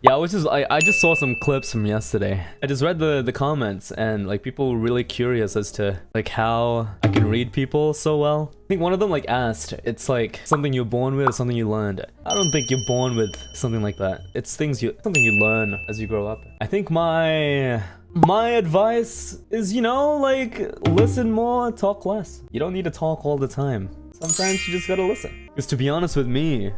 Yeah, I just saw some clips from yesterday. I just read the comments and like people were really curious as to like how I can read people so well. I think one of them like asked, it's like something you're born with or something you learned. I don't think you're born with something like that. It's something you learn as you grow up. I think my advice is, you know, like listen more, talk less. You don't need to talk all the time. Sometimes you just gotta listen. Because to be honest with me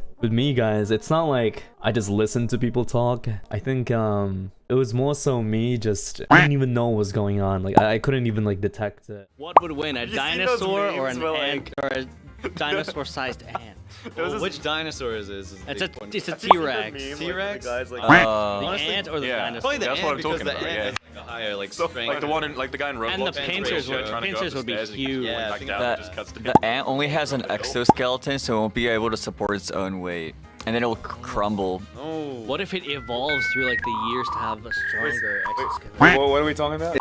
guys, it's not like I just listened to people talk. I think it was more so me just, I didn't even know what was going on. Like I couldn't even like detect it. What would win, a dinosaur or an ant, or a dinosaur-sized ant? Well, which dinosaur is this? It's a T-Rex. T-Rex? The ant or the dinosaur? Probably the That's ant, what I'm because talking the about, ant has like a higher like So, strength. like the one in, like the guy in Roblox. And the pincers would be huge. Yeah, Like that just cuts to The ant only has an exoskeleton, so it won't be able to support its own weight. And then it will crumble. Oh. What if it evolves through like the years to have a stronger exoskeleton? What are we talking about?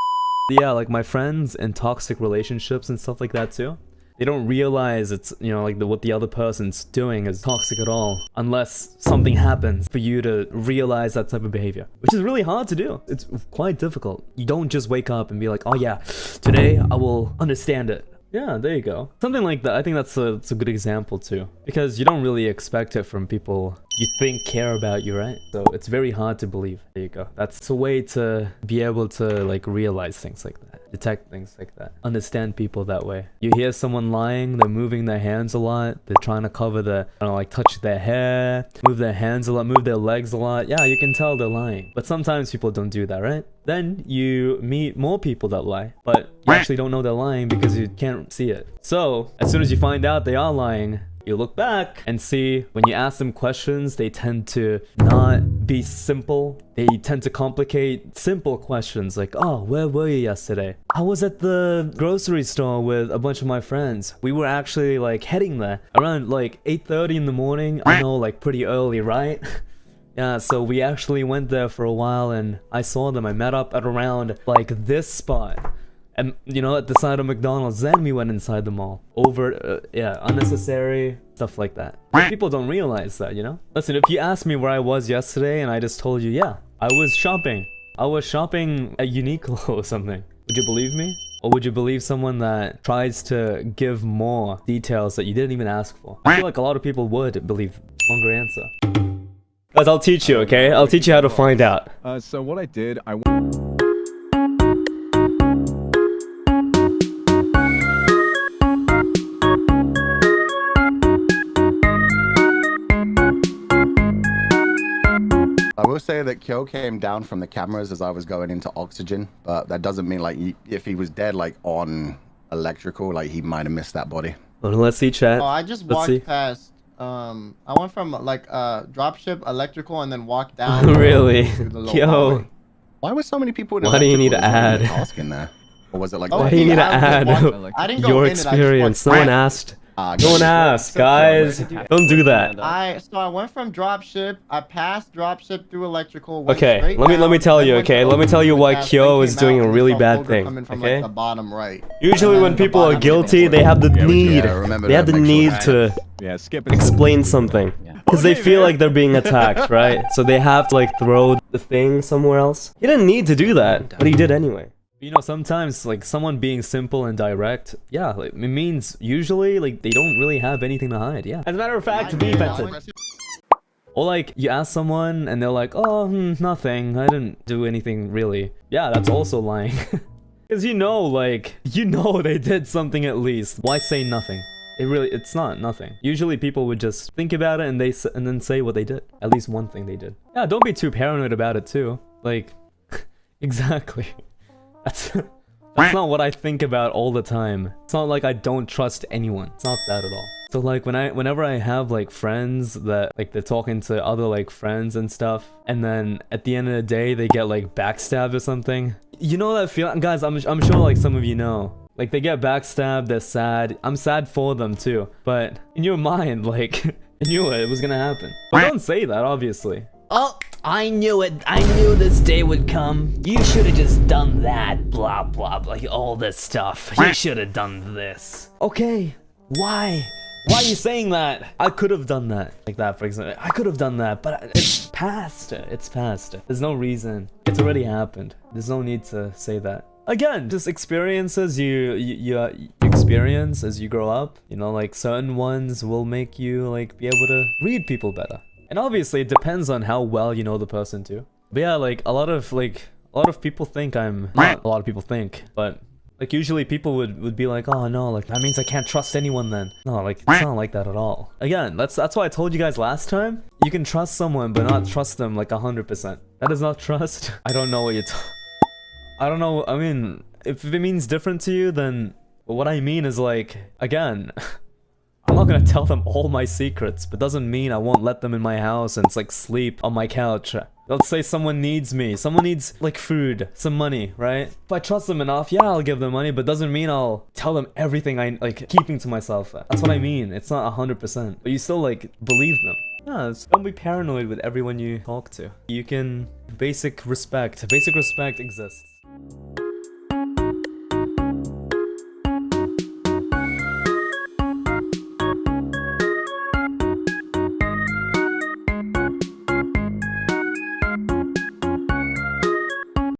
Yeah, like my friends in toxic relationships and stuff like that too. They don't realize it's, you know, like what the other person's doing is toxic at all unless something happens for you to realize that type of behavior, which is really hard to do. It's quite difficult. You don't just wake up and be like, oh yeah, today I will understand it. Yeah, there you go. Something like that. I think that's a good example too, because you don't really expect it from people you think care about you, right? So it's very hard to believe. There you go. That's a way to be able to like realize things like that, detect things like that, understand people that way. You hear someone lying, they're moving their hands a lot, they're trying to cover the, I don't know, like touch their hair, move their hands a lot, move their legs a lot. Yeah, you can tell they're lying. But sometimes people don't do that, right? Then you meet more people that lie, but you actually don't know they're lying because you can't see it. So as soon as you find out they are lying, you look back and see when you ask them questions, they tend to not be simple. They tend to complicate simple questions like, oh, where were you yesterday? I was at the grocery store with a bunch of my friends. We were actually like heading there around like 8:30 in the morning. I know, like pretty early, right? Yeah, so we actually went there for a while and I saw them. I met up at around like this spot. And, you know, at the side of McDonald's, then we went inside the mall. Yeah, unnecessary stuff like that. But people don't realize that, you know? Listen, if you asked me where I was yesterday and I just told you, yeah, I was shopping. I was shopping at Uniqlo or something. Would you believe me? Or would you believe someone that tries to give more details that you didn't even ask for? I feel like a lot of people would believe longer answer. Guys, I'll teach you, okay? I'll teach you how to find out. So what I did, I will say that Kyo came down from the cameras as I was going into oxygen, but that doesn't mean like if he was dead like on electrical, like he might have missed that body. Well, let's see, chat. Oh, I just walked past. I went from like dropship electrical and then walked down. Really? Yo. Hallway. Why were so many people in Why do you need to add? Task in there? Or was it like? Why do you need to add your experience? No one asked. No one asked, guys. Don't do that. So I went from dropship. I passed dropship through electrical. Okay, let me tell you. Okay, let me tell you why Kyo is doing a really bad thing. Okay. The bottom right. Usually when people are guilty, they have the need. They have the need to explain something because they feel like they're being attacked, right? So they have to like throw the thing somewhere else. He didn't need to do that, but he did anyway. You know, sometimes like someone being simple and direct, yeah, like, it means usually like they don't really have anything to hide. Yeah. As a matter of fact, defensive. Or like you ask someone and they're like, oh, nothing. I didn't do anything really. Yeah, that's also lying. Because you know, like, they did something at least. Why say nothing? It's not nothing. Usually people would just think about it and then say what they did. At least one thing they did. Yeah, don't be too paranoid about it too. Like, exactly. That's not what I think about all the time. It's not like I don't trust anyone. It's not that at all. So like whenever I have like friends that like they're talking to other like friends and stuff, and then at the end of the day they get like backstabbed or something. You know that feeling, guys? I'm sure like some of you know. Like they get backstabbed, they're sad. I'm sad for them too. But in your mind, like you knew it was gonna happen. But don't say that, obviously. Oh, I knew it. I knew this day would come. You should have just done that. Blah, blah, blah. All this stuff. You should have done this. Okay, why? Why are you saying that? I could have done that. Like that, for example. I could have done that, but it's past. It's past. There's no reason. It's already happened. There's no need to say that. Again, just experiences you experience as you grow up. You know, like certain ones will make you like be able to read people better. And obviously it depends on how well you know the person too. But yeah, like a lot of people think I'm not a lot of people think, but like usually people would be like, oh no, like that means I can't trust anyone then. No, like it's not like that at all. Again, that's why I told you guys last time. You can trust someone but not trust them like 100%. That is not trust. I don't know what you're I don't know, I mean, if it means different to you, then what I mean is like, again, I'm not gonna tell them all my secrets, but doesn't mean I won't let them in my house and it's like sleep on my couch. Let's say someone needs me, someone needs like food, some money, right? If I trust them enough, yeah, I'll give them money, but doesn't mean I'll tell them everything I like keeping to myself. That's what I mean, it's not 100%, but you still like believe them. Yeah, don't be paranoid with everyone you talk to. You can, basic respect exists.